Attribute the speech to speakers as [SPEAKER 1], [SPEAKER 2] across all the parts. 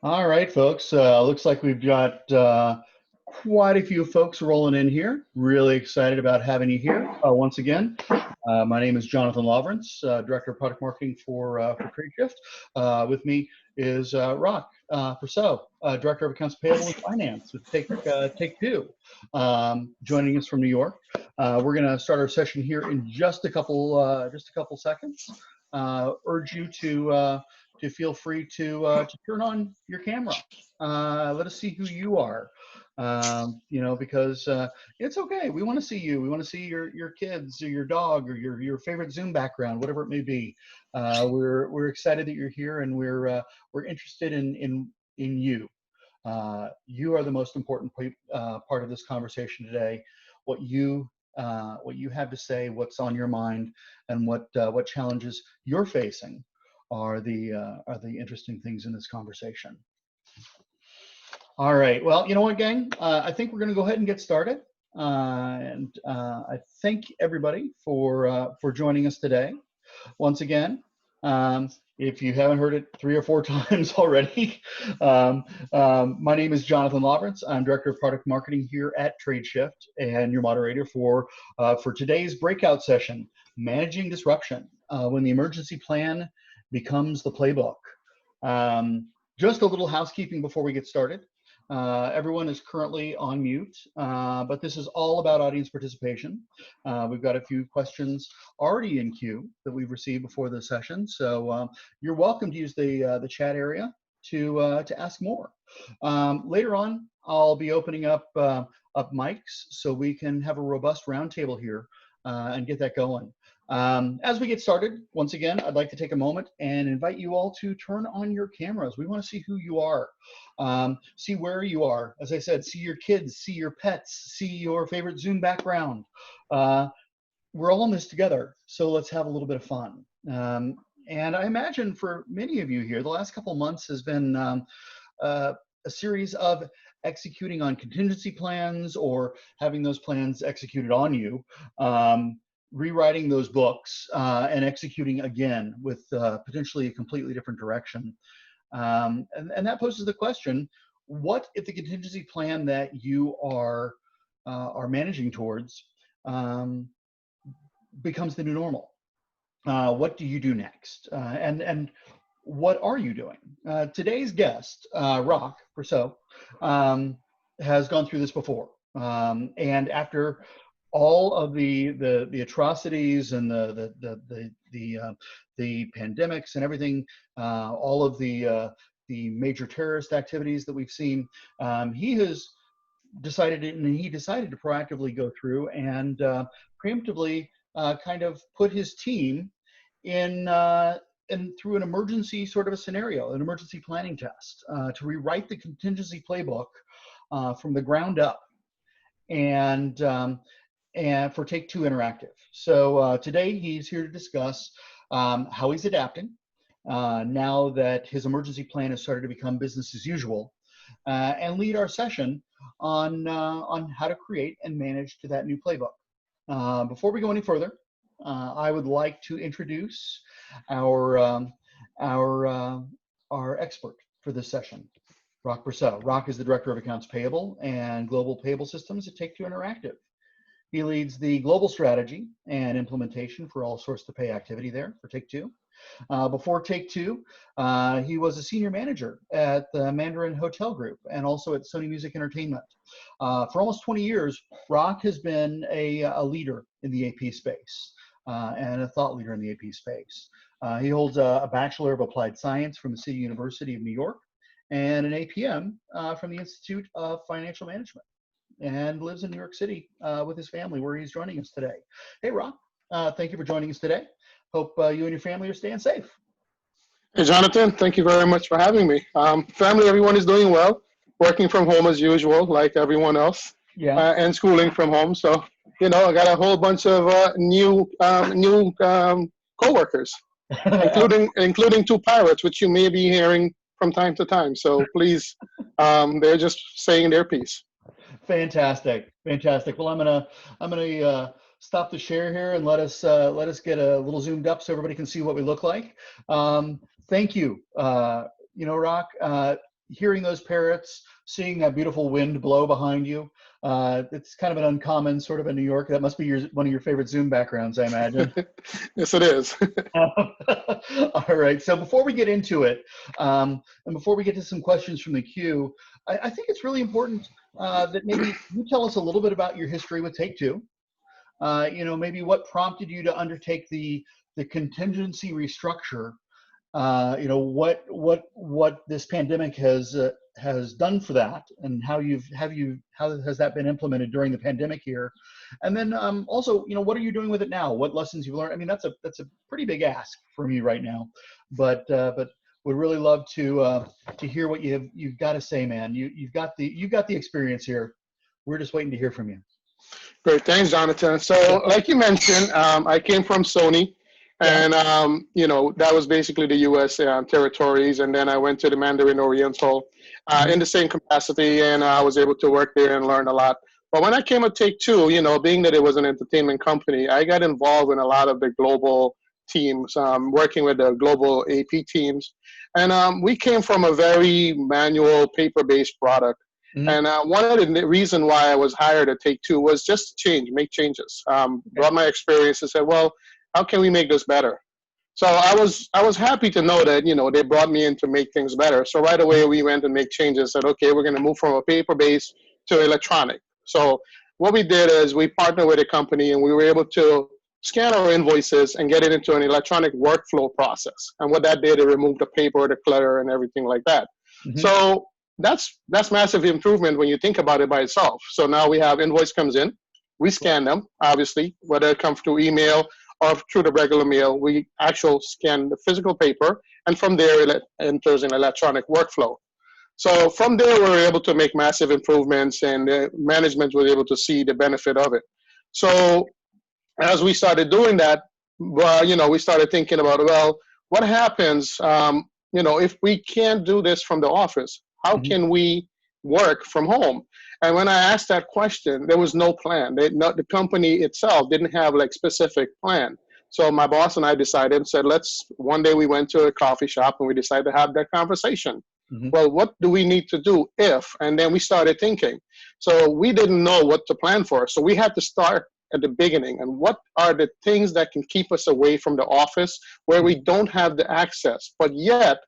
[SPEAKER 1] All right, folks. Looks like we've got quite a few folks rolling in here. Really excited about having you here once again. My name is Jonathan Laverentz, Director of Product Marketing for Tradeshift. With me is Rock Persaud, Director of Accounts Payable and Finance with Take Two, joining us from New York. We're going to start our session here in just a couple seconds. Urge you to feel free to turn on your camera. Let us see who you are. Because it's okay. We want to see you. We want to see your kids or your dog or your favorite Zoom background, whatever it may be. We're excited that you're here, and we're interested in you. You are the most important part of this conversation today. What you have to say, what's on your mind, and what challenges you're facing are the interesting things in this conversation. All right. Well, you know what, gang? I think we're going to go ahead and get started. I thank everybody for joining us today. Once again, if you haven't heard it 3 or 4 times already, my name is Jonathan Laverentz. I'm Director of Product Marketing here at Tradeshift and your moderator for today's breakout session, Managing Disruption, when the emergency plan becomes the playbook. Just a little housekeeping before we get started. Everyone is currently on mute, but this is all about audience participation. We've got a few questions already in queue that we've received before the session, so you're welcome to use the chat area to ask more. Later on, I'll be opening up mics so we can have a robust roundtable here and get that going. As we get started, once again, I'd like to take a moment and invite you all to turn on your cameras. We want to see who you are, see where you are. As I said, see your kids, see your pets, see your favorite Zoom background. We're all in this together, so let's have a little bit of fun. And I imagine for many of you here, the last couple months has been a series of executing on contingency plans or having those plans executed on you. Rewriting those books and executing again with potentially a completely different direction. And that poses the question, what if the contingency plan that you are managing towards becomes the new normal? What do you do next? And what are you doing? Today's guest, Rock Persaud, has gone through this before. And after all of the atrocities and the pandemics and everything, all of the major terrorist activities that we've seen, he decided to proactively go through and preemptively kind of put his team in through an emergency sort of a scenario, an emergency planning test, to rewrite the contingency playbook from the ground up. And for Take Two Interactive. So today he's here to discuss how he's adapting now that his emergency plan has started to become business as usual, and lead our session on how to create and manage to that new playbook. Before we go any further, I would like to introduce our expert for this session, Rock Persaud. Rock is the Director of Accounts Payable and Global Payable Systems at Take Two Interactive. He leads the global strategy and implementation for all source-to-pay activity there for Take Two. Before Take Two, he was a senior manager at the Mandarin Hotel Group and also at Sony Music Entertainment. For almost 20 years, Rock has been a leader in the AP space and a thought leader in the AP space. He holds a Bachelor of Applied Science from the City University of New York and an APM from the Institute of Financial Management, and lives in New York City with his family, where he's joining us today. Hey, Rock, thank you for joining us today. Hope you and your family are staying safe.
[SPEAKER 2] Hey, Jonathan, thank you very much for having me. Family, everyone is doing well, working from home as usual, like everyone else, and schooling from home. So, I got a whole bunch of new coworkers, including 2 pirates, which you may be hearing from time to time. So please, they're just saying their piece.
[SPEAKER 1] Fantastic. Well, I'm gonna stop the share here and let us get a little zoomed up so everybody can see what we look like. Thank you. Rock. hearing those parrots, seeing that beautiful wind blow behind you. It's kind of an uncommon sort of in New York. That must be one of your favorite Zoom backgrounds, I imagine.
[SPEAKER 2] Yes, it is.
[SPEAKER 1] All right. So before we get into it, and before we get to some questions from the queue, I think it's really important that maybe you tell us a little bit about your history with Take-Two. Maybe what prompted you to undertake the contingency restructure. What this pandemic has done for that, and how has that been implemented during the pandemic here, and then also, what are you doing with it now? What lessons you've learned? I mean, that's a pretty big ask from you right now, but would really love to hear what you've got to say, man. You've got the experience here. We're just waiting to hear from you.
[SPEAKER 2] Great, thanks, Jonathan. So, like you mentioned, I came from Sony. And, that was basically the U.S. territories. And then I went to the Mandarin Oriental in the same capacity, and I was able to work there and learn a lot. But when I came to Take-Two, being that it was an entertainment company, I got involved in a lot of the global teams, working with the global AP teams. And we came from a very manual, paper-based product. And one of the reasons why I was hired at Take-Two was just to make changes. Brought my experience and said, well, how can we make this better? So I was happy to know that, they brought me in to make things better. So right away we went and make changes, said, okay, we're going to move from a paper-based to electronic. So what we did is we partnered with a company, and we were able to scan our invoices and get it into an electronic workflow process. And what that did, it removed the paper, the clutter, and everything like that. So that's massive improvement when you think about it by itself. So now we have invoice comes in, we scan them, obviously, whether it comes through email or through the regular mail, we actually scan the physical paper, and from there it enters an electronic workflow. So from there, we were able to make massive improvements, and the management was able to see the benefit of it. So as we started doing that, we started thinking about, well, what happens, if we can't do this from the office? How can we work from home? And when I asked that question, there was no plan. The company itself didn't have specific plan. So my boss and I decided and said, one day we went to a coffee shop and we decided to have that conversation. Well, what do we need to do if? And then we started thinking. So we didn't know what to plan for. So we had to start at the beginning. And what are the things that can keep us away from the office where we don't have the access, but yet,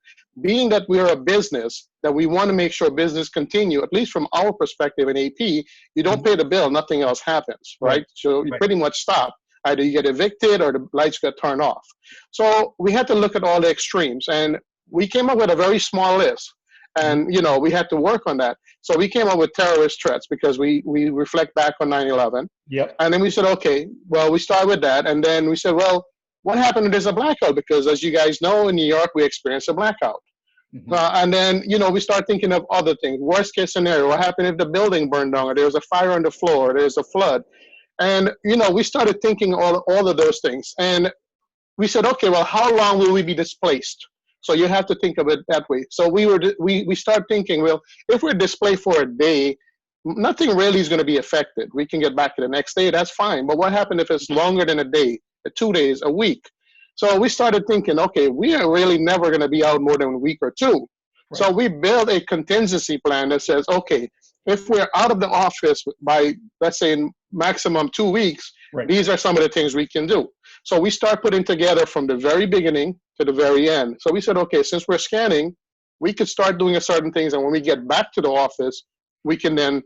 [SPEAKER 2] being that we're a business, that we want to make sure business continue, at least from our perspective in AP, you don't pay the bill, nothing else happens, right? So you pretty much stop. Either you get evicted or the lights get turned off. So we had to look at all the extremes, and we came up with a very small list. And, we had to work on that. So we came up with terrorist threats because we reflect back on 9/11. And then we said, okay, well, we start with that. And then we said, well, what happened if there's a blackout? Because as you guys know, in New York, we experienced a blackout. And then, we start thinking of other things. Worst case scenario, what happened if the building burned down, or there was a fire on the floor, or there's a flood? And, we started thinking all of those things. And we said, okay, well, how long will we be displaced? So you have to think of it that way. So we start thinking, well, if we're displaced for a day, nothing really is going to be affected. We can get back to the next day, that's fine. But what happened if it's longer than a day, 2 days, a week? So we started thinking, okay, we are really never going to be out more than a week or two. So we built a contingency plan that says, okay, if we're out of the office by, let's say, maximum 2 weeks, these are some of the things we can do. So we start putting together from the very beginning to the very end. So we said, okay, since we're scanning, we could start doing certain things. And when we get back to the office, we can then,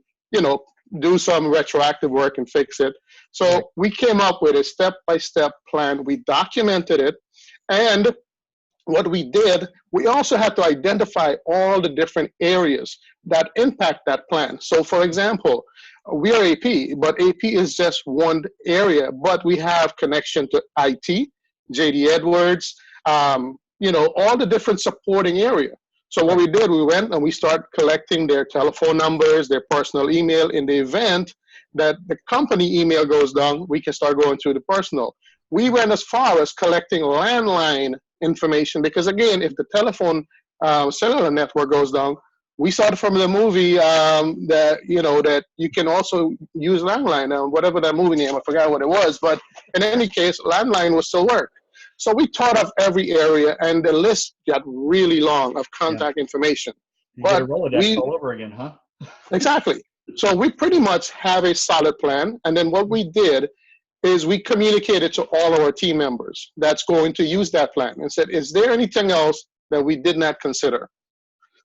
[SPEAKER 2] do some retroactive work and fix it. So we came up with a step-by-step plan. We documented it. And what we did, we also had to identify all the different areas that impact that plan. So for example, we are AP, but AP is just one area, but we have connection to IT, JD Edwards, all the different supporting areas. So what we did, we went and we started collecting their telephone numbers, their personal email. In the event that the company email goes down, we can start going through the personal. We went as far as collecting landline information because, again, if the telephone cellular network goes down, we saw from the movie that you can also use landline, whatever that movie name, I forgot what it was, but in any case, landline will still work. So we thought of every area, and the list got really long of contact information.
[SPEAKER 1] You get a
[SPEAKER 2] But
[SPEAKER 1] Rolodex all over again, huh?
[SPEAKER 2] exactly. So we pretty much have a solid plan. And then what we did is we communicated to all our team members that's going to use that plan and said, is there anything else that we did not consider?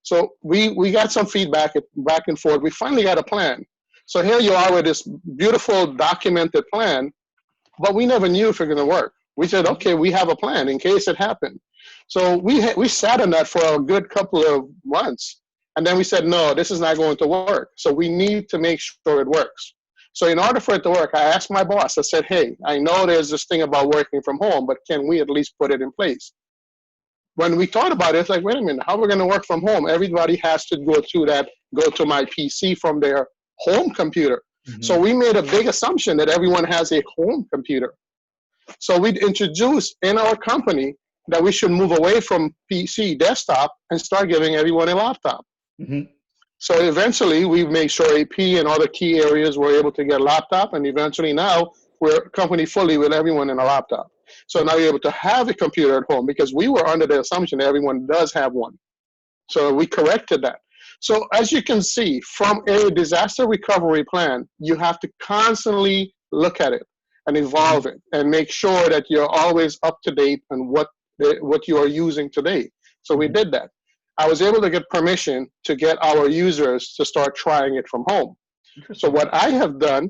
[SPEAKER 2] So we got some feedback back and forth. We finally got a plan. So here you are with this beautiful documented plan, but we never knew if it was going to work. We said, okay, we have a plan in case it happened. So we sat on that for a good couple of months. And then we said, no, this is not going to work. So we need to make sure it works. So in order for it to work, I asked my boss, I said, hey, I know there's this thing about working from home, but can we at least put it in place? When we thought about it, it's like, wait a minute, how are we going to work from home? Everybody has to go to my PC from their home computer. Mm-hmm. So we made a big assumption that everyone has a home computer. So we introduced in our company that we should move away from PC desktop and start giving everyone a laptop. Mm-hmm. So eventually we made sure AP and other key areas were able to get a laptop, and eventually now we're company fully with everyone in a laptop. So now you're able to have a computer at home, because we were under the assumption that everyone does have one. So we corrected that. So as you can see, from a disaster recovery plan, you have to constantly look at it and evolve it and make sure that you're always up to date on what you are using today. So we did that. I was able to get permission to get our users to start trying it from home. So what I have done,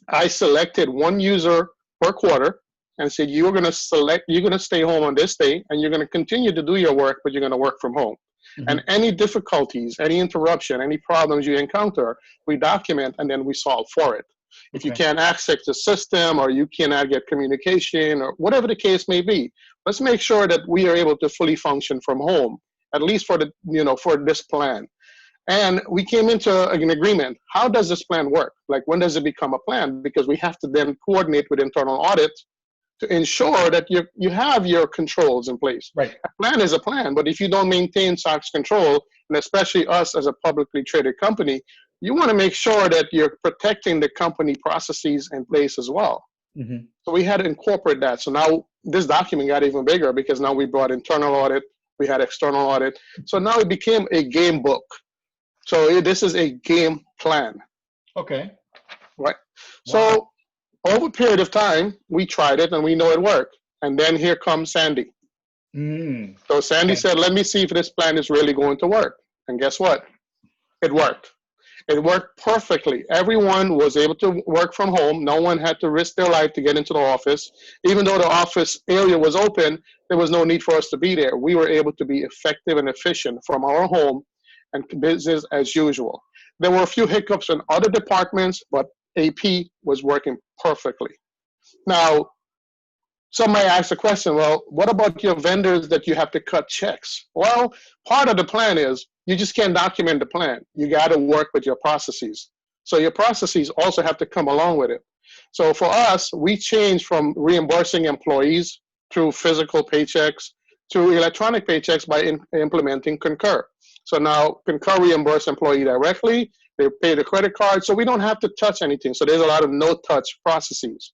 [SPEAKER 2] I selected one user per quarter and said, you're going to stay home on this day, and you're going to continue to do your work, but you're going to work from home. Mm-hmm. And any difficulties, any interruption, any problems you encounter, we document and then we solve for it. If you can't access the system, or you cannot get communication, or whatever the case may be, let's make sure that we are able to fully function from home, at least for for this plan. And we came into an agreement. How does this plan work? Like, when does it become a plan? Because we have to then coordinate with internal audit to ensure that you have your controls in place.
[SPEAKER 1] Right.
[SPEAKER 2] A plan is a plan, but if you don't maintain SOX control, and especially us as a publicly traded company, you want to make sure that you're protecting the company processes in place as well. Mm-hmm. So we had to incorporate that. So now this document got even bigger, because now we brought internal audit, we had external audit. So now it became a game book. So this is a game plan.
[SPEAKER 1] Okay.
[SPEAKER 2] Right. Wow. So over a period of time, we tried it and we know it worked. And then here comes Sandy. So Sandy said, let me see if this plan is really going to work. And guess what? It worked. It worked perfectly. Everyone was able to work from home. No one had to risk their life to get into the office. Even though the office area was open, there was no need for us to be there. We were able to be effective and efficient from our home and business as usual. There were a few hiccups in other departments, but AP was working perfectly. Now, some might ask the question, well, what about your vendors that you have to cut checks? Well, part of the plan is you just can't document the plan. You got to work with your processes. So your processes also have to come along with it. So for us, we changed from reimbursing employees through physical paychecks to electronic paychecks by implementing Concur. So now Concur reimburse employee directly. They pay the credit card, so we don't have to touch anything. So there's a lot of no-touch processes,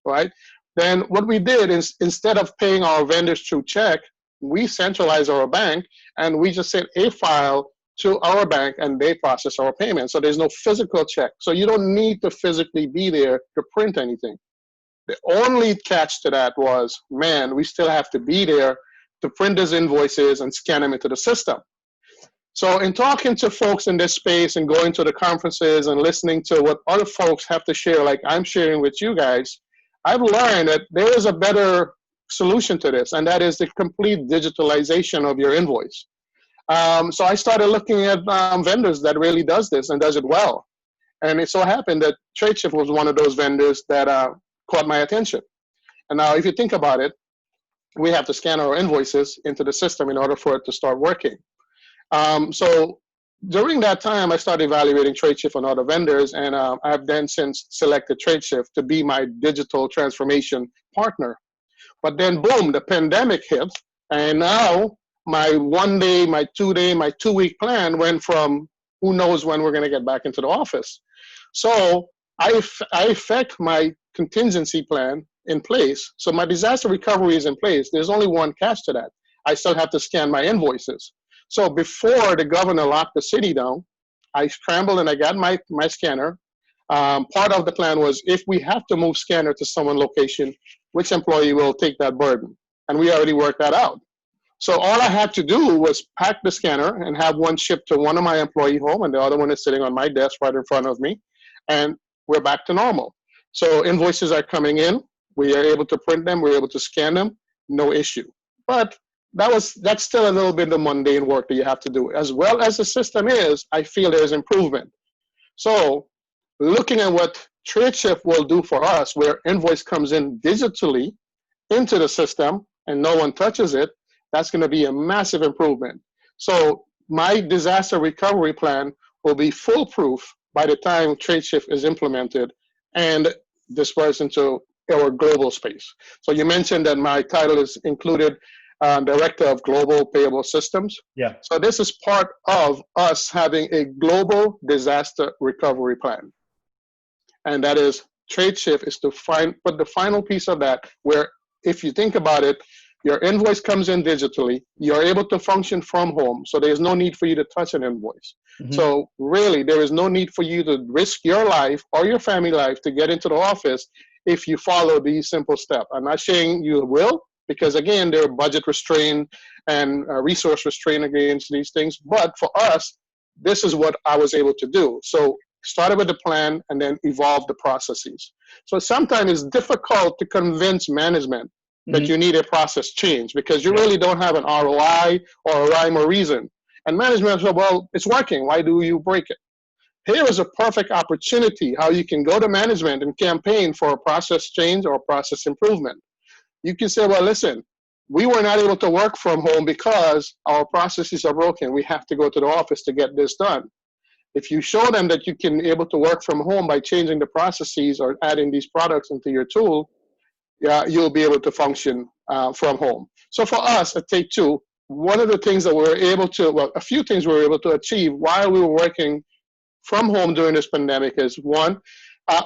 [SPEAKER 2] right? Then what we did is, instead of paying our vendors through check, we centralized our bank, and we just sent a file to our bank, and they process our payment. So there's no physical check. So you don't need to physically be there to print anything. The only catch to that was, man, we still have to be there to print those invoices and scan them into the system. So in talking to folks in this space and going to the conferences and listening to what other folks have to share, like I'm sharing with you guys, I've learned that there is a better solution to this, and that is the complete digitalization of your invoice. So I started looking at vendors that really does this and does it well. And it so happened that Tradeshift was one of those vendors that caught my attention. And now if you think about it, we have to scan our invoices into the system in order for it to start working. So during that time, I started evaluating Tradeshift and other vendors, and I've then since selected Tradeshift to be my digital transformation partner. But then boom, the pandemic hit, and now my 1 day, my 2 day, my 2 week plan went from who knows when we're going to get back into the office. So I affect my contingency plan in place. So my disaster recovery is in place. There's only one catch to that. I still have to scan my invoices. So before the governor locked the city down, I scrambled and I got my scanner. Part of the plan was if we have to move scanner to someone location, which employee will take that burden? And we already worked that out. So all I had to do was pack the scanner and have one shipped to one of my employee home, and the other one is sitting on my desk right in front of me, and we're back to normal. So invoices are coming in, we are able to print them, we're able to scan them, no issue. But that's still a little bit of mundane work that you have to do. As well as the system is, I feel there's improvement. So looking at what Tradeshift will do for us, where invoice comes in digitally into the system and no one touches it, that's going to be a massive improvement. So my disaster recovery plan will be foolproof by the time Tradeshift is implemented and dispersed into our global space. So you mentioned that my title is included Director of Global Payable Systems.
[SPEAKER 1] Yeah.
[SPEAKER 2] So this is part of us having a global disaster recovery plan. And that is, Tradeshift is to put the final piece of that where, if you think about it, your invoice comes in digitally, you're able to function from home, so there's no need for you to touch an invoice. Mm-hmm. So really, there is no need for you to risk your life or your family life to get into the office if you follow these simple steps. I'm not saying you will, because again, they're budget restrained and resource restrained against these things, but for us, this is what I was able to do. So started with the plan and then evolved the processes. So sometimes it's difficult to convince management that you need a process change because you really don't have an ROI or a rhyme or reason. And management said, well, it's working. Why do you break it? Here is a perfect opportunity how you can go to management and campaign for a process change or a process improvement. You can say, well, listen, we were not able to work from home because our processes are broken. We have to go to the office to get this done. If you show them that you can be able to work from home by changing the processes or adding these products into your tool, you'll be able to function from home. So for us at Take Two, one of the things that we were able to, well, a few things we were able to achieve while we were working from home during this pandemic is, one,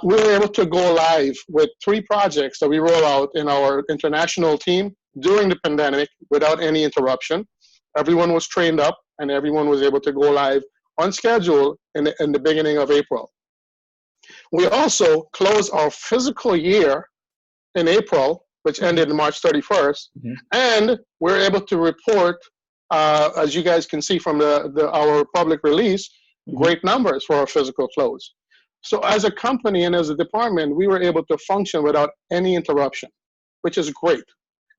[SPEAKER 2] we were able to go live with 3 projects that we roll out in our international team during the pandemic without any interruption. Everyone was trained up and everyone was able to go live on schedule in the beginning of April. We also closed our physical year in April, which ended March 31st, and we're able to report, as you guys can see from our public release, great numbers for our physical close. So as a company and as a department, we were able to function without any interruption, which is great.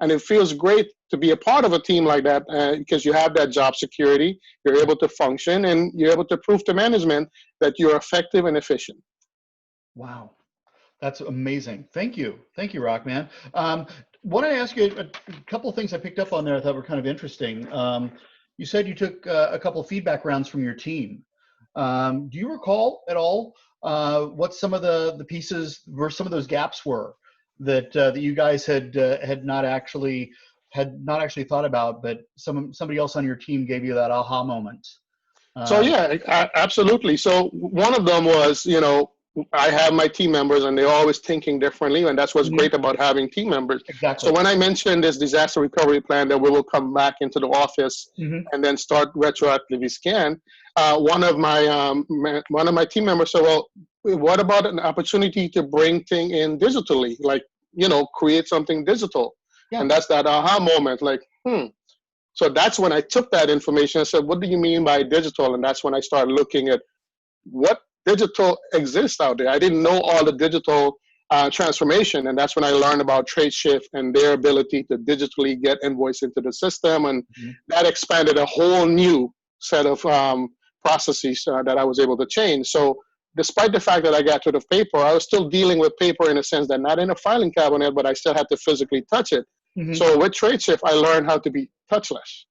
[SPEAKER 2] And it feels great to be a part of a team like that because you have that job security, you're able to function, and you're able to prove to management that you're effective and efficient.
[SPEAKER 1] Wow. That's amazing. Thank you. Thank you, Rockman. Want to ask you a couple of things I picked up on there I thought were kind of interesting. You said you took a couple of feedback rounds from your team. Do you recall at all what some of the pieces where some of those gaps were that you guys had not actually thought about, but somebody else on your team gave you that aha moment?
[SPEAKER 2] So yeah, absolutely. So one of them was, I have my team members and they're always thinking differently, and that's what's great about having team members.
[SPEAKER 1] Exactly.
[SPEAKER 2] So when I mentioned this disaster recovery plan that we will come back into the office and then start retroactively scan, one of my team members said, well, what about an opportunity to bring things in digitally, like, create something digital? Yeah. And that's that aha moment, like, So that's when I took that information and said, what do you mean by digital? And that's when I started looking at what digital exists out there. I didn't know all the digital transformation, and that's when I learned about Tradeshift and their ability to digitally get invoice into the system, and that expanded a whole new set of processes that I was able to change. So despite the fact that I got rid of paper, I was still dealing with paper in a sense that not in a filing cabinet, but I still had to physically touch it. So with Tradeshift, I learned how to be touchless.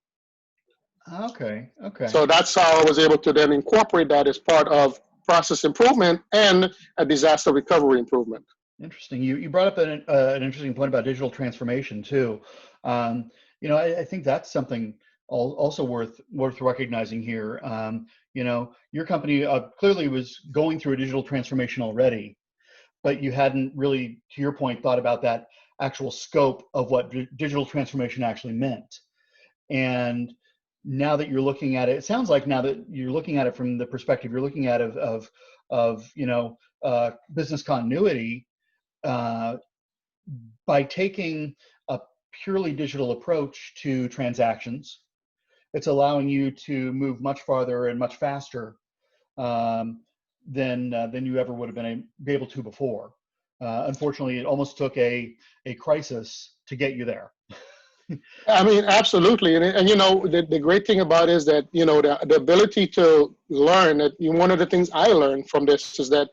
[SPEAKER 1] Okay.
[SPEAKER 2] So that's how I was able to then incorporate that as part of process improvement and a disaster recovery improvement.
[SPEAKER 1] Interesting. You brought up an interesting point about digital transformation too. I think that's something also worth recognizing here. Your company clearly was going through a digital transformation already, but you hadn't really, to your point, thought about that actual scope of what digital transformation actually meant. And now that you're looking at it, it sounds like now that you're looking at it from the perspective you're looking at of business continuity, by taking a purely digital approach to transactions, it's allowing you to move much farther and much faster than you ever would have been able to before. Unfortunately, it almost took a crisis to get you there.
[SPEAKER 2] I mean, absolutely. And the great thing about it is that, the ability to learn, that one of the things I learned from this is that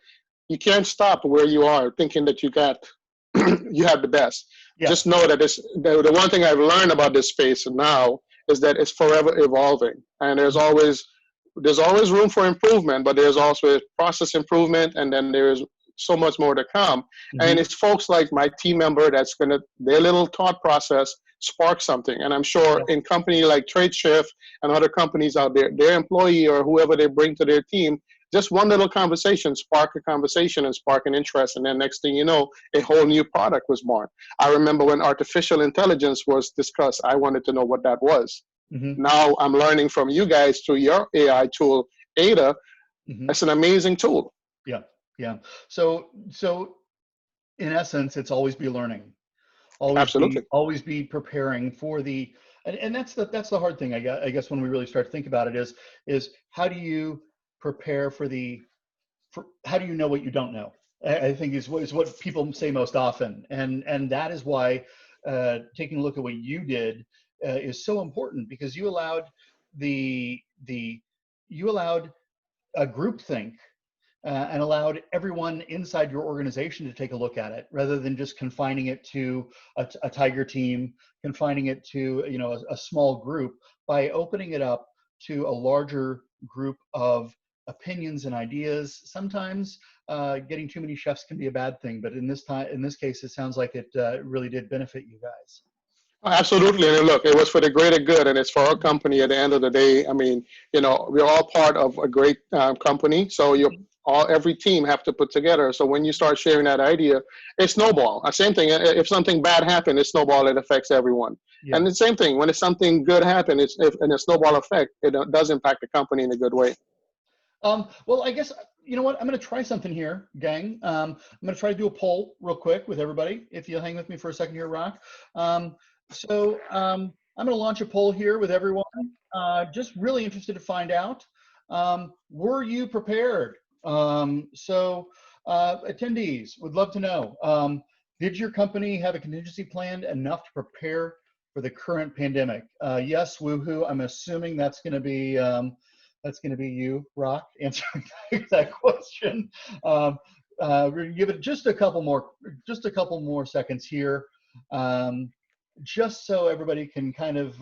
[SPEAKER 2] you can't stop where you are thinking that you have the best.
[SPEAKER 1] Yeah.
[SPEAKER 2] Just know that the one thing I've learned about this space now is that it's forever evolving, and there's always room for improvement, but there's also process improvement, and then there's so much more to come. Mm-hmm. And it's folks like my team member that's their little thought process spark something. And I'm sure in company like Tradeshift and other companies out there, their employee or whoever they bring to their team, just one little conversation spark a conversation and spark an interest, and then next thing you know, a whole new product was born. I remember when artificial intelligence was discussed, I wanted to know what that was. Mm-hmm. Now I'm learning from you guys through your AI tool, Ada. Mm-hmm. It's an amazing tool.
[SPEAKER 1] Yeah. So in essence, it's always be learning.
[SPEAKER 2] Absolutely.
[SPEAKER 1] Always be preparing for the, and that's the hard thing, I guess, when we really start to think about it is how do you prepare for how do you know what you don't know? I think is what people say most often. And that is why taking a look at what you did is so important, because you allowed a groupthink and allowed everyone inside your organization to take a look at it, rather than just confining it to a tiger team, confining it to a small group. By opening it up to a larger group of opinions and ideas, sometimes getting too many chefs can be a bad thing. But in this case, it sounds like it really did benefit you guys.
[SPEAKER 2] Absolutely. And look, it was for the greater good, and it's for our company at the end of the day. I mean, we're all part of a great company. So every team have to put together. So when you start sharing that idea, it snowball. Same thing. If something bad happened, it snowball. It affects everyone. Yeah. And the same thing, when it's something good happen, in a snowball effect, it does impact the company in a good way.
[SPEAKER 1] Well, I guess, you know what? I'm going to try something here, gang. I'm going to try to do a poll real quick with everybody. If you'll hang with me for a second here, Rock. So I'm going to launch a poll here with everyone. Just really interested to find out, were you prepared? So attendees would love to know, did your company have a contingency plan enough to prepare for the current pandemic? Yes, woohoo. I'm assuming that's going to be you, Rock, answering that question. We're going to give it just a couple more seconds here. Just so everybody can kind of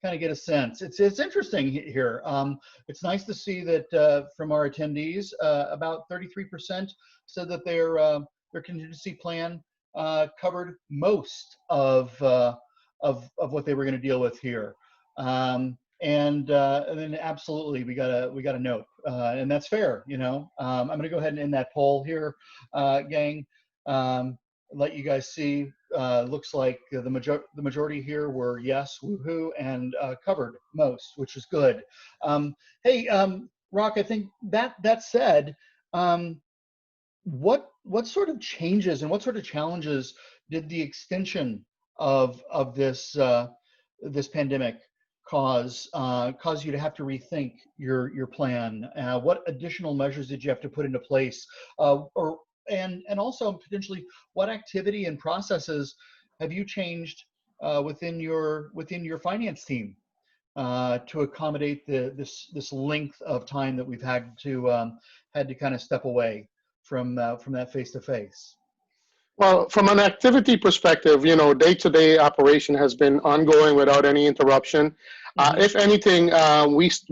[SPEAKER 1] get a sense. It's interesting here. It's nice to see that from our attendees, about 33% said that their contingency plan covered most of what they were going to deal with here. And then absolutely we got a note, and that's fair. I'm going to go ahead and end that poll here, gang. Let you guys see. Looks like the majority here were yes, woohoo, and covered most, which is good. Hey, Rock, I think that said, what sort of changes and what sort of challenges did the extension of this pandemic cause you to have to rethink your plan? What additional measures did you have to put into place, and also potentially what activity and processes have you changed within your finance team to accommodate this length of time that we've had to kind of step away from that face-to-face?
[SPEAKER 2] Well, from an activity perspective, day-to-day operation has been ongoing without any interruption. Mm-hmm. If anything,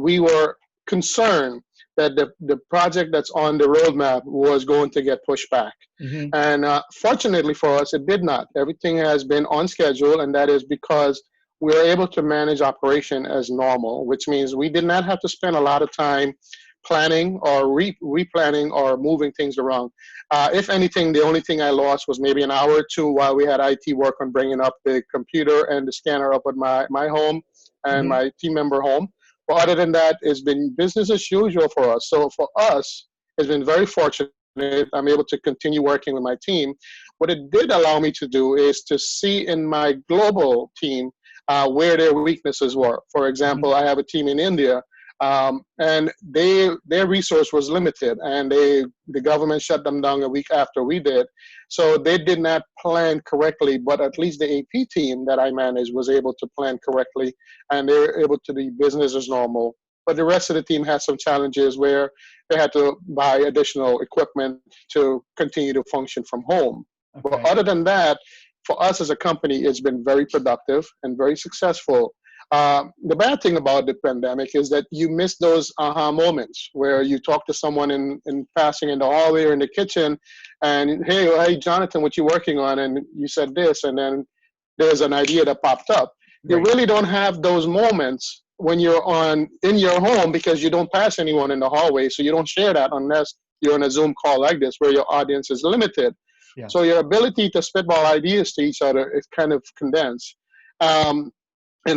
[SPEAKER 2] we were concerned that the project that's on the roadmap was going to get pushed back. Mm-hmm. And fortunately for us, it did not. Everything has been on schedule, and that is because we were able to manage operation as normal, which means we did not have to spend a lot of time planning or replanning or moving things around. If anything, the only thing I lost was maybe an hour or two while we had IT work on bringing up the computer and the scanner up at my home. and my team member home. But other than that, it's been business as usual for us. So for us, it's been very fortunate. I'm able to continue working with my team. What it did allow me to do is to see in my global team where their weaknesses were. For example, I have a team in India, and their resource was limited, and the government shut them down a week after we did. So they did not plan correctly, but at least the AP team that I managed was able to plan correctly, and they were able to do business as normal. But the rest of the team had some challenges where they had to buy additional equipment to continue to function from home. Okay. But other than that, for us as a company, it's been very productive and very successful. The bad thing about the pandemic is that you miss those aha moments where you talk to someone in passing in the hallway or in the kitchen, and hey, Jonathan, what you working on? And you said this, and then there's an idea that popped up. Right. You really don't have those moments when you're in your home because you don't pass anyone in the hallway, so you don't share that unless you're on a Zoom call like this where your audience is limited. Yeah. So your ability to spitball ideas to each other is kind of condensed and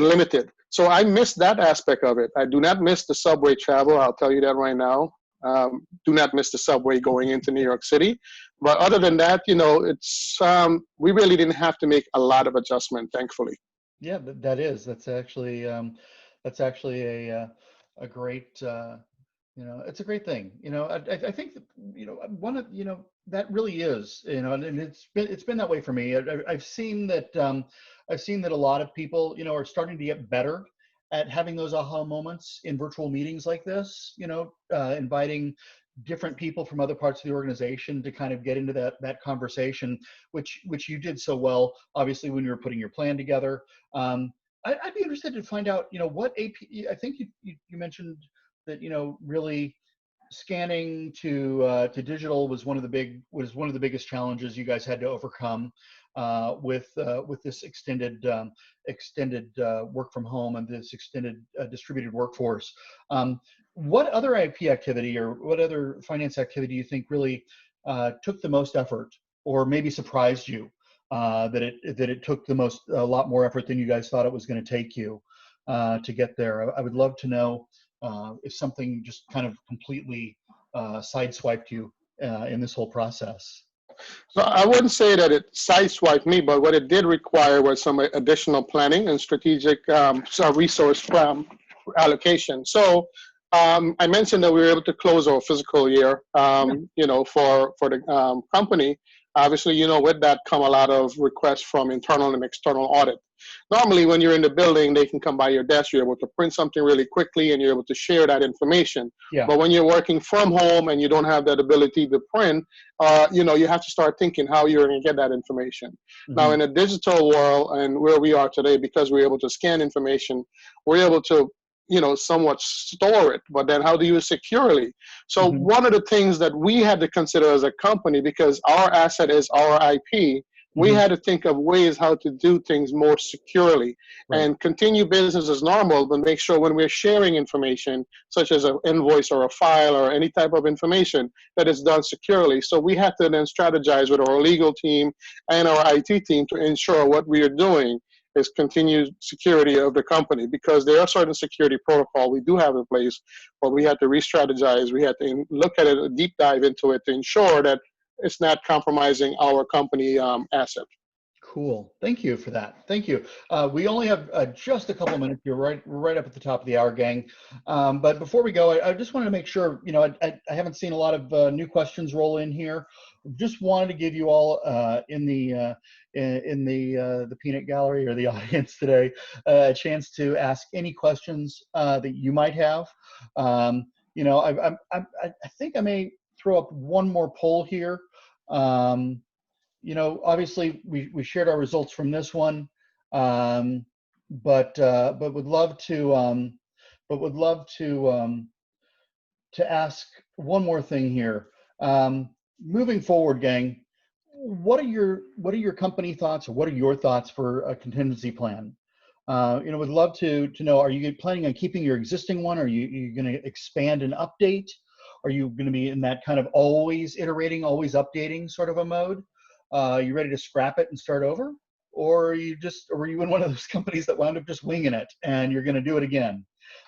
[SPEAKER 2] limited. So I miss that aspect of it. I do not miss the subway travel. I'll tell you that right now. Do not miss the subway going into New York City. But other than that, it's we really didn't have to make a lot of adjustment, thankfully.
[SPEAKER 1] Yeah, that's actually a great. It's a great thing. I think that, one of that really is, and it's been that way for me. I've seen that a lot of people are starting to get better at having those aha moments in virtual meetings like this. Inviting different people from other parts of the organization to kind of get into that conversation, which you did so well, obviously, when you were putting your plan together. I'd be interested to find out, what AP. I think you mentioned that really scanning to digital was one of the biggest challenges you guys had to overcome with this extended work from home and this extended distributed workforce. What other IP activity or what other finance activity do you think really took the most effort, or maybe surprised you that it took a lot more effort than you guys thought it was going to take you to get there? I would love to know if something just kind of completely sideswiped you in this whole process.
[SPEAKER 2] So I wouldn't say that it sideswiped me, but what it did require was some additional planning and strategic resource allocation. So I mentioned that we were able to close our fiscal year, for the company. Obviously, with that come a lot of requests from internal and external audit. Normally, when you're in the building, they can come by your desk. You're able to print something really quickly, and you're able to share that information. Yeah. But when you're working from home and you don't have that ability to print, you have to start thinking how you're going to get that information. Mm-hmm. Now, in a digital world and where we are today, because we're able to scan information, we're able to somewhat store it, but then how do you securely? So mm-hmm. One of the things that we had to consider as a company, because our asset is our IP, we had to think of ways how to do things more securely, right, and continue business as normal, but make sure when we're sharing information, such as an invoice or a file or any type of information, that it's done securely. So we had to then strategize with our legal team and our IT team to ensure what we are doing is continued security of the company, because there are certain security protocol we do have in place, but we had to re-strategize. We had to look at it, a deep dive into it to ensure that it's not compromising our company asset.
[SPEAKER 1] Cool. Thank you for that. Thank you. We only have just a couple minutes. We're right up at the top of the hour, gang. But before we go, I just wanted to make sure, I haven't seen a lot of new questions roll in here. Just wanted to give you all in the peanut gallery or the audience today a chance to ask any questions that you might have. I think I may throw up one more poll here. Obviously we shared our results from this one, but would love to ask one more thing here. Moving forward, gang, what are your company thoughts, or what are your thoughts for a contingency plan? Would love to know, are you planning on keeping your existing one? Are you going to expand and update? Are you going to be in that kind of always iterating, always updating sort of a mode? You ready to scrap it and start over? or were you in one of those companies that wound up just winging it and you're going to do it again?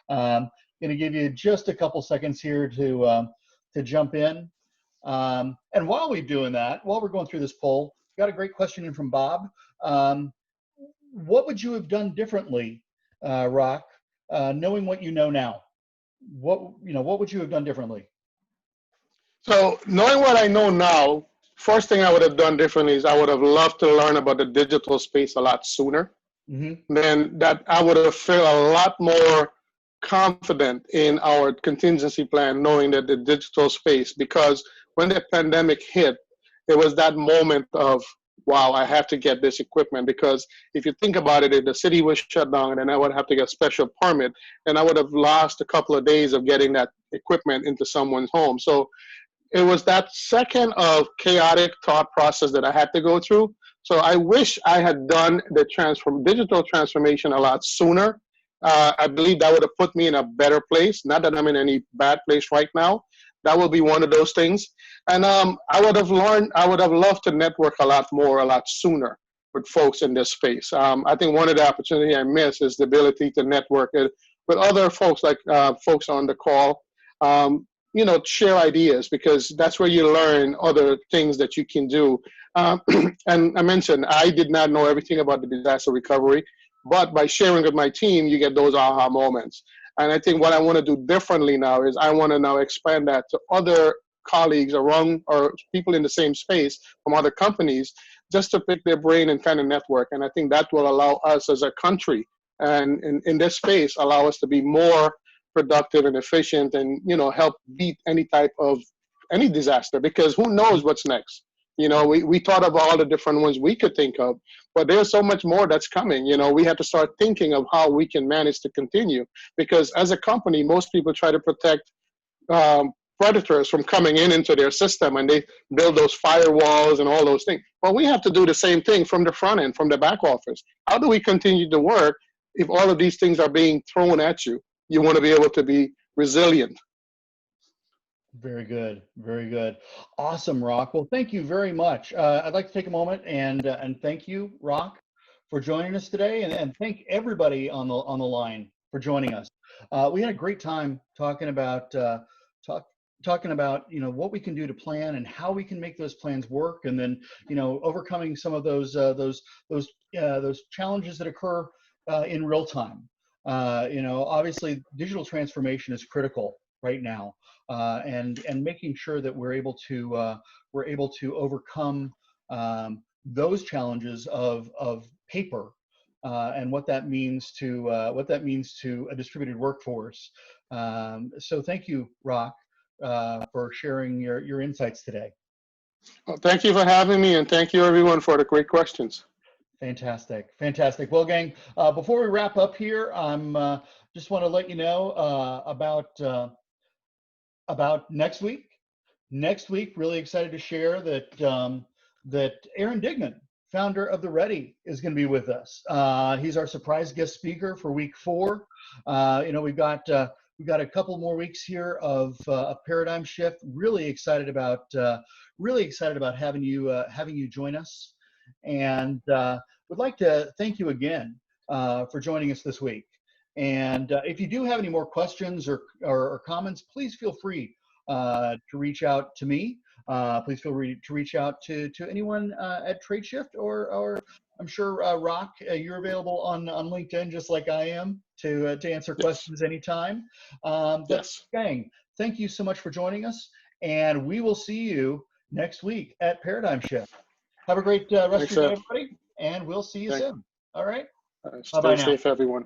[SPEAKER 1] Going to give you just a couple seconds here to jump in. And while we're doing that, while we're going through this poll, got a great question in from Bob. What would you have done differently, Rock, knowing what you know now? What would you have done differently?
[SPEAKER 2] So knowing what I know now, first thing I would have done differently is I would have loved to learn about the digital space a lot sooner. Mm-hmm. Then that I would have felt a lot more confident in our contingency plan, knowing that the digital space, because when the pandemic hit, it was that moment of, wow, I have to get this equipment, because if you think about it, if the city was shut down and then I would have to get special permit, and I would have lost a couple of days of getting that equipment into someone's home. So it was that second of chaotic thought process that I had to go through. So I wish I had done the digital transformation a lot sooner. I believe that would have put me in a better place. Not that I'm in any bad place right now. That will be one of those things. And I would have loved to network a lot more, a lot sooner with folks in this space. I think one of the opportunities I miss is the ability to network with other folks, like folks on the call, share ideas, because that's where you learn other things that you can do. And I mentioned, I did not know everything about the disaster recovery, but by sharing with my team, you get those aha moments. And I think what I want to do differently now is I want to now expand that to other colleagues around, or people in the same space from other companies, just to pick their brain and kind of network. And I think that will allow us as a country, and in this space, allow us to be more productive and efficient, and help beat any disaster, because who knows what's next. We thought of all the different ones we could think of, but there's so much more that's coming. We have to start thinking of how we can manage to continue, because as a company, most people try to protect predators from coming into their system, and they build those firewalls and all those things. But we have to do the same thing from the front end, from the back office. How do we continue to work if all of these things are being thrown at you? You want to be able to be resilient.
[SPEAKER 1] Very good. Very good. Awesome, Rock. Well, thank you very much. I'd like to take a moment and thank you, Rock, for joining us today, and thank everybody on the line for joining us. We had a great time talking about what we can do to plan and how we can make those plans work, and then overcoming some of those challenges that occur in real time. Obviously, digital transformation is critical right now, and making sure that we're able to overcome those challenges of paper, and what that means to a distributed workforce. So thank you, Rock, for sharing your insights today.
[SPEAKER 2] Well, thank you for having me, and thank you everyone for the great questions.
[SPEAKER 1] Fantastic, fantastic. Well, gang, before we wrap up here, I'm just want to let you know about next week. Next week, really excited to share that Aaron Dignan, founder of The Ready, is going to be with us. He's our surprise guest speaker for week 4. We've got a couple more weeks here of a paradigm shift. Really excited about having you join us, and would like to thank you again for joining us this week. And if you do have any more questions or comments, please feel free to reach out to me. Please feel free to reach out to anyone at Tradeshift, or I'm sure, Rock, you're available on LinkedIn just like I am to answer questions anytime. Yes. Gang, thank you so much for joining us, and we will see you next week at Paradigm Shift. Have a great rest of your day, everybody, and we'll see you soon. All right?
[SPEAKER 2] Stay safe, everyone.